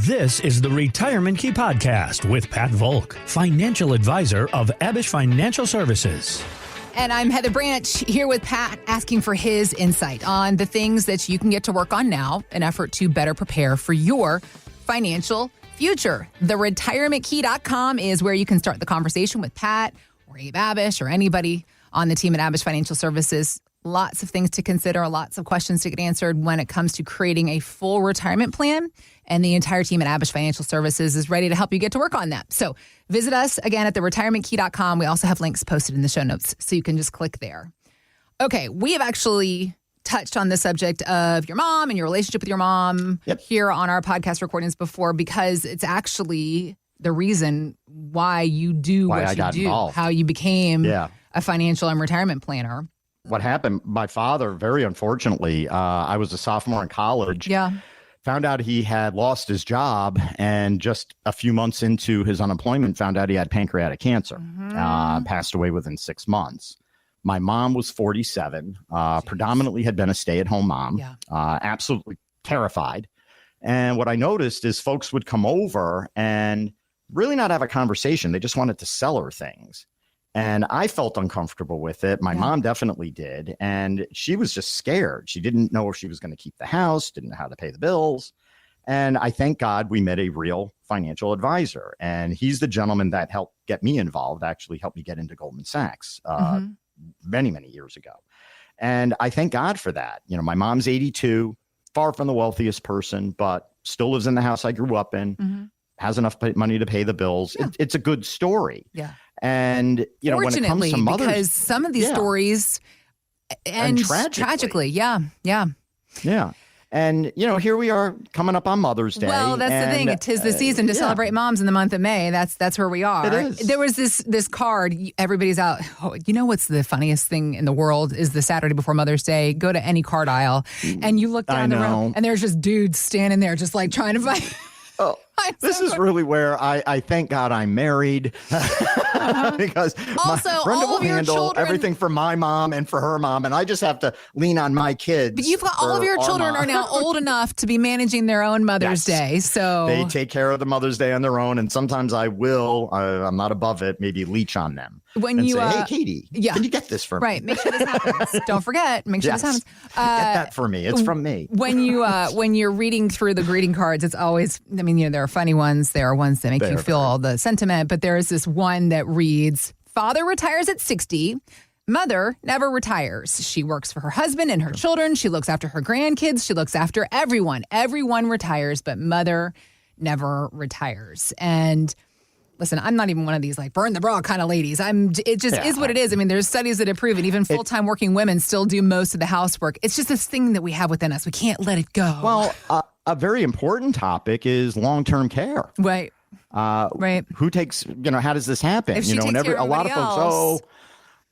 This is the Retirement Key Podcast with Pat Volk, financial advisor of Abish Financial Services. And I'm Heather Branch here with Pat, asking for his insight on the things that you can get to work on now in effort to better prepare for your financial future. TheRetirementKey.com is where you can start the conversation with Pat or Abe Abish or anybody on the team at Abish Financial Services. Lots of things to consider, lots of questions to get answered when it comes to creating a full retirement plan. And the entire team at Abish Financial Services is ready to help you get to work on that. So visit us again at TheRetirementKey.com. We also have links posted in the show notes, so you can just click there. Okay, we have actually touched on the subject of your mom and your relationship with your mom here on our podcast recordings before, because it's actually the reason why you do what you do, involved. How you became a financial and retirement planner. What happened, my father, very unfortunately, I was a sophomore in college, found out he had lost his job, and just a few months into his unemployment, found out he had pancreatic cancer, passed away within 6 months. My mom was 47, predominantly had been a stay-at-home mom, absolutely terrified. And what I noticed is folks would come over and really not have a conversation. They just wanted to sell her things. And I felt uncomfortable with it. My mom definitely did. And she was just scared. She didn't know if she was going to keep the house, didn't know how to pay the bills. And I thank God we met a real financial advisor. And he's the gentleman that helped get me involved, actually helped me get into Goldman Sachs many, many years ago. And I thank God for that. You know, my mom's 82, far from the wealthiest person, but still lives in the house I grew up in, has enough money to pay the bills. It's a good story. And, you know, when it comes to mothers, because some of these stories end tragically. Yeah. And, you know, here we are coming up on Mother's Day. Well, that's the thing. It is the season to celebrate moms in the month of May. That's where we are. It is. There was this card. Everybody's out. Oh, you know what's the funniest thing in the world is the Saturday before Mother's Day. Go to any card aisle and you look down the road and there's just dudes standing there just like trying to fight. Oh, this is really where I thank God I'm married because also, Brenda all will of your handle children, everything for my mom and for her mom, and I just have to lean on my kids. But you've got all of your children are now old enough to be managing their own Mother's Day, so they take care of the Mother's Day on their own, and sometimes I will. I'm not above it. Maybe leech on them when and you say, "Hey, Katie, can you get this for me?" Right, make sure this happens. Don't forget, make sure this happens. Get that for me. It's from me. When you're reading through the greeting cards, it's always. I mean, you know, there are funny ones. There are ones that make you feel all the sentiment, but there is this one that reads, "Father retires at 60. Mother never retires. She works for her husband and her children. She looks after her grandkids. She looks after everyone. Everyone retires, but mother never retires." And listen, I'm not even one of these like burn the bra kind of ladies. It just is what it is. I mean, there's studies that have proven even full-time working women still do most of the housework. It's just this thing that we have within us. We can't let it go. Well, a very important topic is long-term care. Right. Who takes, you know, how does this happen? If she takes care of a lot of folks,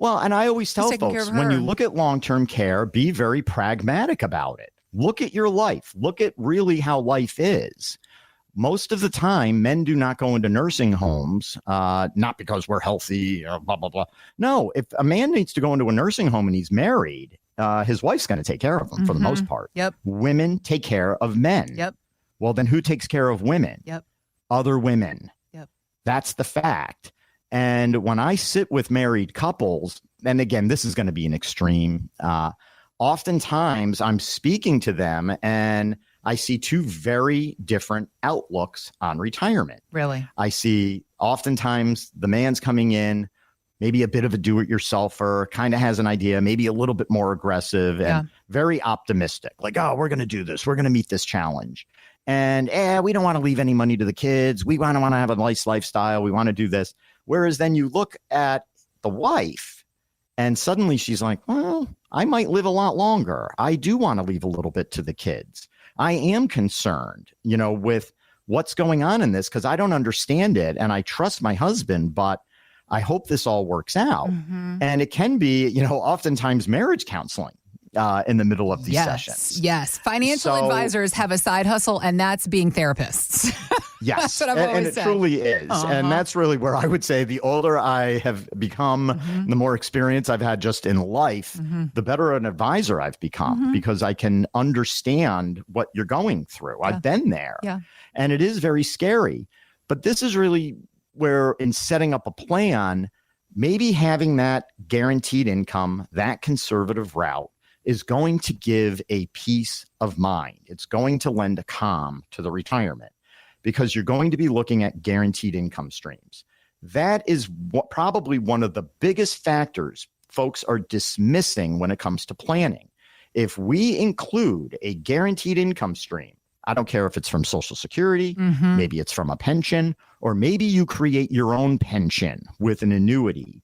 and I always tell folks, when you look at long-term care, be very pragmatic about it. Look at your life. Look at really how life is. Most of the time, men do not go into nursing homes, not because we're healthy, blah, blah, blah. No, if a man needs to go into a nursing home and he's married, his wife's going to take care of him for the most part. Women take care of men. Well, then who takes care of women? Other women. That's the fact. And when I sit with married couples, and again, this is going to be an extreme, oftentimes I'm speaking to them and I see two very different outlooks on retirement. Really? I see oftentimes the man's coming in, maybe a bit of a do-it-yourselfer, kind of has an idea, maybe a little bit more aggressive and very optimistic. Like, oh, we're going to do this. We're going to meet this challenge. And we don't want to leave any money to the kids. We want to have a nice lifestyle. We want to do this. Whereas then you look at the wife and suddenly she's like, well, I might live a lot longer. I do want to leave a little bit to the kids. I am concerned, you know, with what's going on in this because I don't understand it. And I trust my husband, but I hope this all works out. And it can be, you know, oftentimes marriage counseling. in the middle of these sessions. Yes. Financial advisors have a side hustle, and that's being therapists. Yes. That's what I've always and said. It truly is. And that's really where I would say the older I have become, the more experience I've had just in life, the better an advisor I've become because I can understand what you're going through. Yeah. I've been there. Yeah. And it is very scary. But this is really where in setting up a plan, maybe having that guaranteed income, that conservative route is going to give a peace of mind. It's going to lend a calm to the retirement because you're going to be looking at guaranteed income streams. That is probably one of the biggest factors folks are dismissing when it comes to planning. If we include a guaranteed income stream, I don't care if it's from Social Security, maybe it's from a pension, or maybe you create your own pension with an annuity.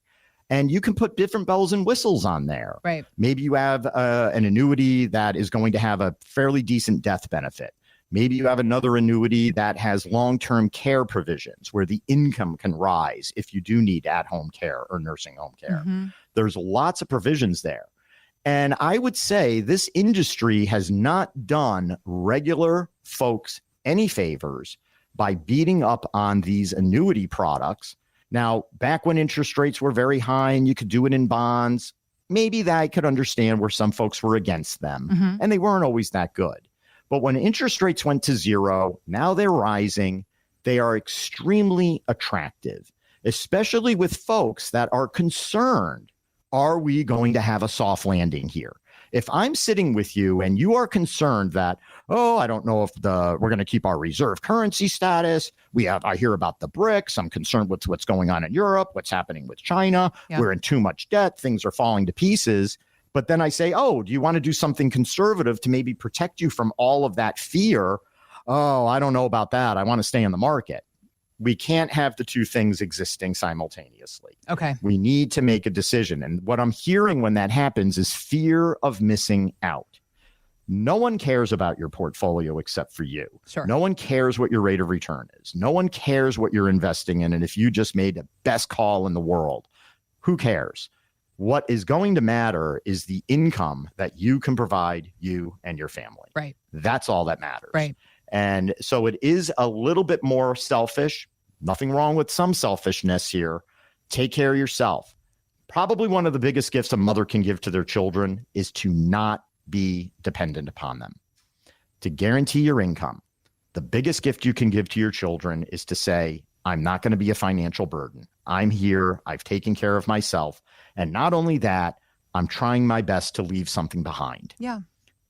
And you can put different bells and whistles on there. Right. Maybe you have an annuity that is going to have a fairly decent death benefit. Maybe you have another annuity that has long-term care provisions where the income can rise if you do need at-home care or nursing home care. There's lots of provisions there. And I would say this industry has not done regular folks any favors by beating up on these annuity products. Now, back when interest rates were very high and you could do it in bonds, maybe that I could understand where some folks were against them, and they weren't always that good. But when interest rates went to zero, now they're rising, they are extremely attractive, especially with folks that are concerned. Are we going to have a soft landing here? If I'm sitting with you and you are concerned that, I don't know if we're going to keep our reserve currency status. I hear about the BRICS. I'm concerned with what's going on in Europe, what's happening with China. Yep. We're in too much debt. Things are falling to pieces. But then I say, do you want to do something conservative to maybe protect you from all of that fear? I don't know about that. I want to stay in the market. We can't have the two things existing simultaneously. Okay. We need to make a decision. And what I'm hearing when that happens is fear of missing out. No one cares about your portfolio except for you. Sure. No one cares what your rate of return is. No one cares what you're investing in. And if you just made the best call in the world, who cares? What is going to matter is the income that you can provide you and your family. Right. That's all that matters. Right. And so it is a little bit more selfish. Nothing wrong with some selfishness here. Take care of yourself. Probably one of the biggest gifts a mother can give to their children is to not be dependent upon them, to guarantee your income. The biggest gift you can give to your children is to say, I'm not going to be a financial burden. I'm here. I've taken care of myself. And not only that, I'm trying my best to leave something behind. Yeah.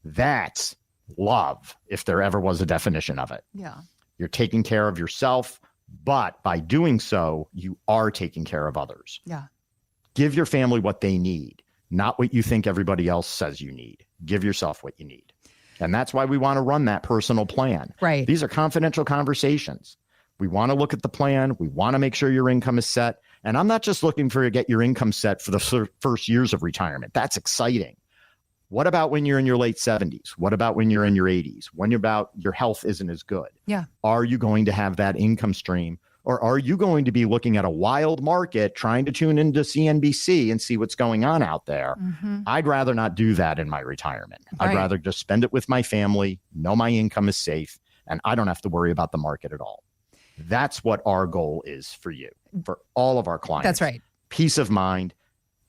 That's love, if there ever was a definition of it. Yeah. You're taking care of yourself, but by doing so, you are taking care of others. Yeah. Give your family what they need, not what you think everybody else says you need. Give yourself what you need. And that's why we want to run that personal plan. Right. These are confidential conversations. We want to look at the plan. We want to make sure your income is set. And I'm not just looking for you to get your income set for the first years of retirement. That's exciting. What about when you're in your late 70s? What about when you're in your 80s? When your health isn't as good? Yeah. Are you going to have that income stream? Or are you going to be looking at a wild market, trying to tune into CNBC and see what's going on out there? I'd rather not do that in my retirement. Right. I'd rather just spend it with my family, know my income is safe, and I don't have to worry about the market at all. That's what our goal is for you, for all of our clients. That's right. Peace of mind,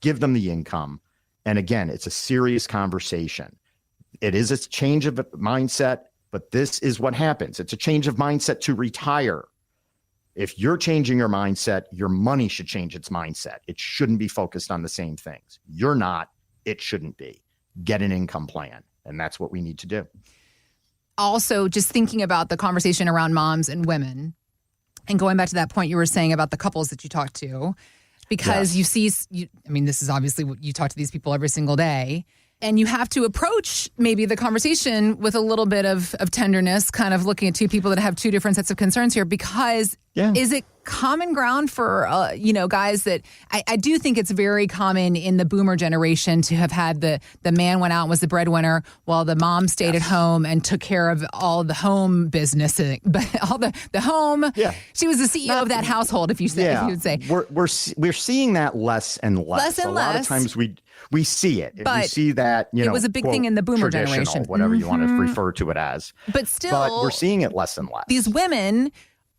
give them the income. And again, it's a serious conversation. It is a change of mindset, but this is what happens. It's a change of mindset to retire. If you're changing your mindset, your money should change its mindset. It shouldn't be focused on the same things. You're not, it shouldn't be. Get an income plan. And that's what we need to do. Also, just thinking about the conversation around moms and women, and going back to that point you were saying about the couples that you talk to, because you see, this is obviously what you talk to these people every single day, and you have to approach maybe the conversation with a little bit of tenderness, kind of looking at two people that have two different sets of concerns here, because is it common ground for, guys that I do think it's very common in the boomer generation to have had the man went out and was the breadwinner while the mom stayed at home and took care of all the home business, but all the home. Yeah. She was the CEO of that household, if you would say. We're seeing that less and less. A lot of times we see it. But we see that, it was a big thing in the boomer generation. Whatever you want to refer to it as. But we're seeing it less and less. These women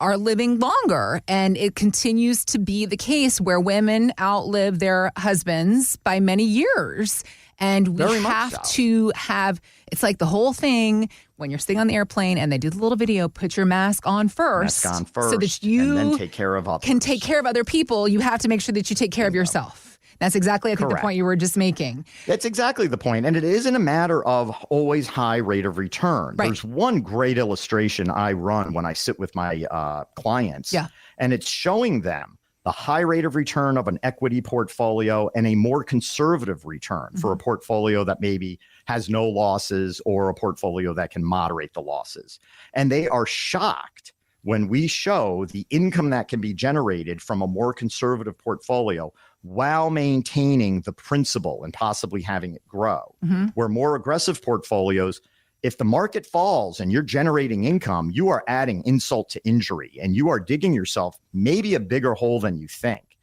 are living longer, and it continues to be the case where women outlive their husbands by many years. And we have to have, it's like the whole thing when you're sitting on the airplane and they do the little video, put your mask on first. So that you and then take care of others. Can take care of other people. You have to make sure that you take care of yourself. That's exactly, I think, the point you were just making. That's exactly the point. And it isn't a matter of always high rate of return. Right. There's one great illustration I run when I sit with my clients. Yeah. And it's showing them the high rate of return of an equity portfolio and a more conservative return for a portfolio that maybe has no losses or a portfolio that can moderate the losses. And they are shocked when we show the income that can be generated from a more conservative portfolio while maintaining the principal and possibly having it grow. Where more aggressive portfolios, if the market falls and you're generating income, you are adding insult to injury and you are digging yourself maybe a bigger hole than you think.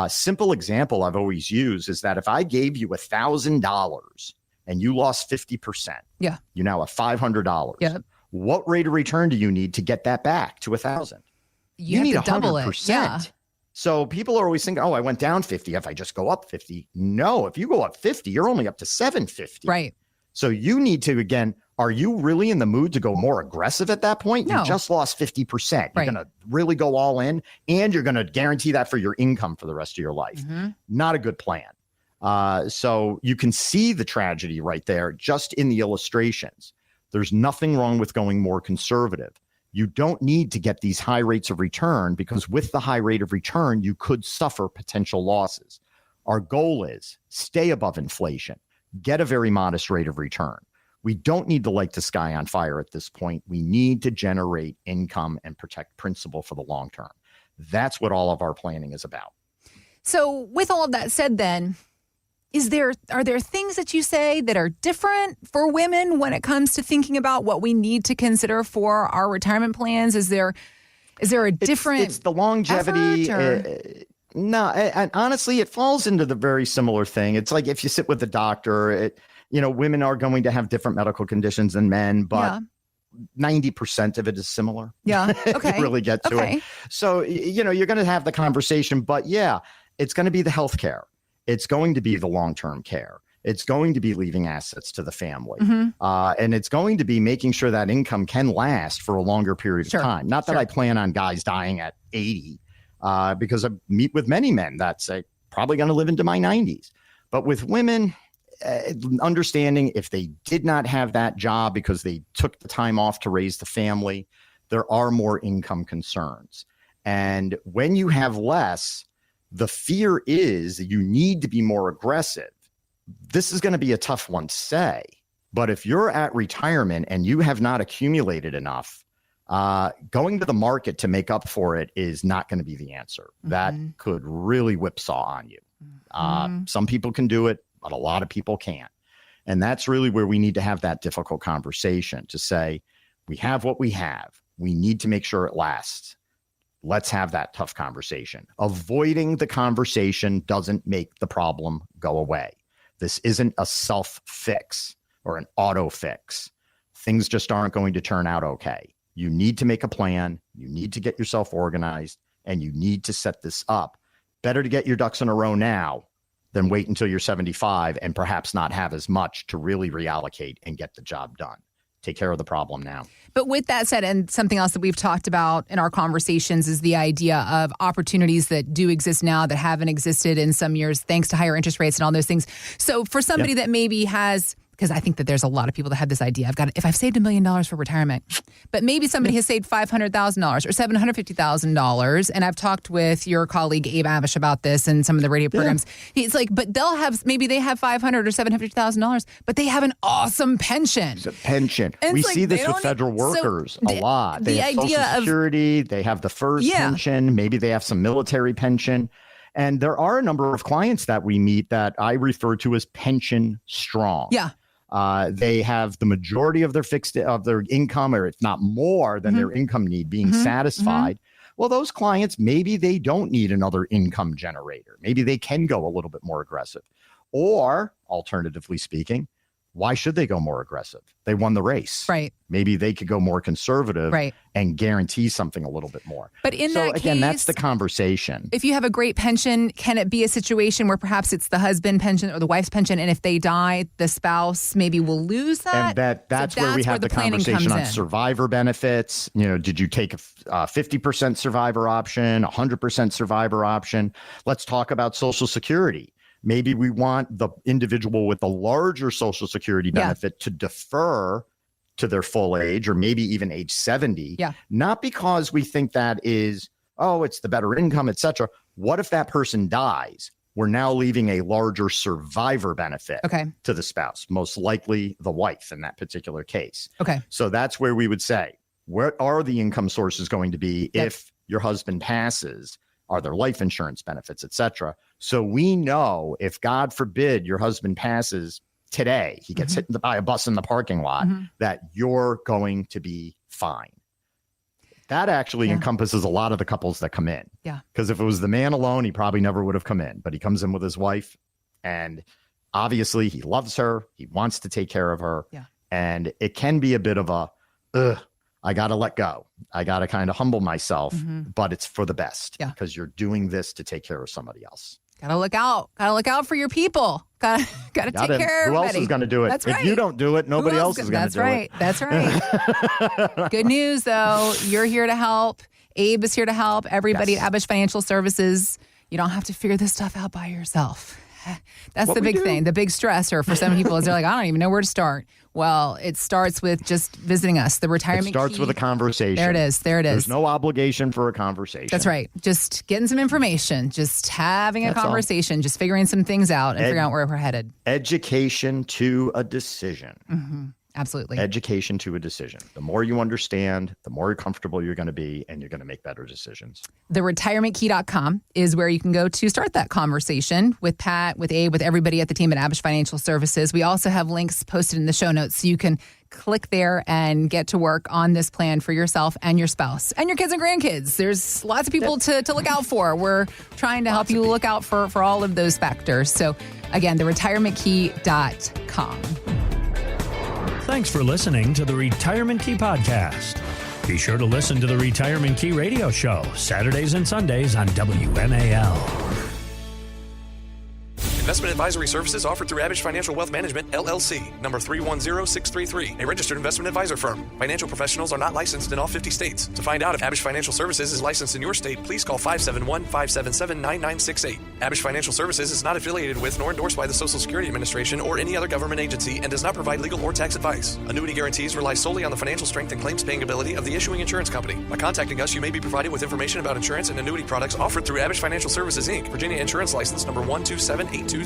Simple example I've always used is that if I gave you $1,000 and you lost 50%, you now have $500. Yep. What rate of return do you need to get that back to 1,000? You need 100%. Double it. Yeah. So people are always thinking, oh, I went down 50 if I just go up 50. No, if you go up 50, you're only up to 750. Right. So you need to, again, are you really in the mood to go more aggressive at that point? No. You just lost 50%. You're going to really go all in, and you're going to guarantee that for your income for the rest of your life. Not a good plan. So you can see the tragedy right there just in the illustrations. There's nothing wrong with going more conservative. You don't need to get these high rates of return because with the high rate of return, you could suffer potential losses. Our goal is stay above inflation, get a very modest rate of return. We don't need to light the sky on fire at this point. We need to generate income and protect principal for the long term. That's what all of our planning is about. So with all of that said then, are there things that you say that are different for women when it comes to thinking about what we need to consider for our retirement plans? Is there a different? It's the longevity. No, and honestly, it falls into the very similar thing. It's like if you sit with the doctor, women are going to have different medical conditions than men, but 90% of it is similar. Yeah. Okay. To really get to it. So, you're going to have the conversation, but it's going to be the healthcare. It's going to be the long-term care. It's going to be leaving assets to the family. And it's going to be making sure that income can last for a longer period of time. Not that I plan on guys dying at 80, because I meet with many men that say probably going to live into my 90s. But with women, understanding if they did not have that job because they took the time off to raise the family, there are more income concerns. And when you have less, the fear is that you need to be more aggressive. This is going to be a tough one to say, but if you're at retirement and you have not accumulated enough, going to the market to make up for it is not going to be the answer. That could really whipsaw on you. Some people can do it, but a lot of people can't. And that's really where we need to have that difficult conversation to say, we have what we have. We need to make sure it lasts. Let's have that tough conversation. Avoiding the conversation doesn't make the problem go away. This isn't a self-fix or an auto-fix. Things just aren't going to turn out okay. You need to make a plan. You need to get yourself organized, and you need to set this up. Better to get your ducks in a row now than wait until you're 75 and perhaps not have as much to really reallocate and get the job done. Take care of the problem now. But with that said, and something else that we've talked about in our conversations is the idea of opportunities that do exist now that haven't existed in some years, thanks to higher interest rates and all those things. So for somebody that maybe has because I think that there's a lot of people that have this idea. If I've saved $1 million for retirement, but maybe somebody has saved $500,000 or $750,000. And I've talked with your colleague, Abe Avish, about this in some of the radio programs. He's like, but maybe they have $500,000 or $750,000, but they have an awesome pension. It's a pension. We see this with federal workers a lot. They have Social Security, they have the FERS pension, maybe they have some military pension. And there are a number of clients that we meet that I refer to as pension strong. Yeah. They have the majority of their income, or if not more than their income need, being satisfied. Well, those clients, maybe they don't need another income generator. Maybe they can go a little bit more aggressive. Or, alternatively speaking, why should they go more aggressive? They won the race. Right. Maybe they could go more conservative and guarantee something a little bit more. But in that case, again, that's the conversation. If you have a great pension, can it be a situation where perhaps it's the husband pension or the wife's pension, and if they die, the spouse maybe will lose that? And that's where we have the conversation on survivor benefits. Did you take a 50% survivor option, 100% survivor option? Let's talk about Social Security. Maybe we want the individual with the larger Social Security benefit to defer to their full age, or maybe even age 70. Yeah. Not because we think that is, it's the better income, etc. What if that person dies? We're now leaving a larger survivor benefit to the spouse, most likely the wife in that particular case. Okay. So that's where we would say, what are the income sources going to be if your husband passes? Are there life insurance benefits, et cetera? So we know if, God forbid, your husband passes today, he gets hit by a bus in the parking lot, that you're going to be fine. That actually encompasses a lot of the couples that come in. Yeah. Because if it was the man alone, he probably never would have come in. But he comes in with his wife, and obviously he loves her. He wants to take care of her. Yeah. And it can be a bit of I got to let go. I got to kind of humble myself, but it's for the best because you're doing this to take care of somebody else. Got to look out. Got to look out for your people. Got to take care of everybody. Who else is going to do it? That's if you don't do it, nobody else is going to do it. That's right. Good news, though. You're here to help. Abe is here to help. Everybody at Abish Financial Services. You don't have to figure this stuff out by yourself. That's the big thing. The big stressor for some people is they're like, I don't even know where to start. Well, it starts with just visiting us. The retirement It starts with a conversation. There it is. There's no obligation for a conversation. That's right. Just getting some information, just having a conversation, just figuring some things out and figuring out where we're headed. Education to a decision. Absolutely. Education to a decision. The more you understand, the more comfortable you're going to be, and you're going to make better decisions. TheRetirementKey.com is where you can go to start that conversation with Pat, with Abe, with everybody at the team at Abish Financial Services. We also have links posted in the show notes, so you can click there and get to work on this plan for yourself and your spouse and your kids and grandkids. There's lots of people to look out for. We're trying to help you look out for all of those factors. So again, TheRetirementKey.com. Thanks for listening to the Retirement Key Podcast. Be sure to listen to the Retirement Key radio show Saturdays and Sundays on WMAL. Investment advisory services offered through Abish Financial Wealth Management, LLC, number 310633, a registered investment advisor firm. Financial professionals are not licensed in all 50 states. To find out if Abish Financial Services is licensed in your state, please call 571-577-9968. Abish Financial Services is not affiliated with nor endorsed by the Social Security Administration or any other government agency and does not provide legal or tax advice. Annuity guarantees rely solely on the financial strength and claims paying ability of the issuing insurance company. By contacting us, you may be provided with information about insurance and annuity products offered through Abish Financial Services, Inc., Virginia Insurance License number 127820.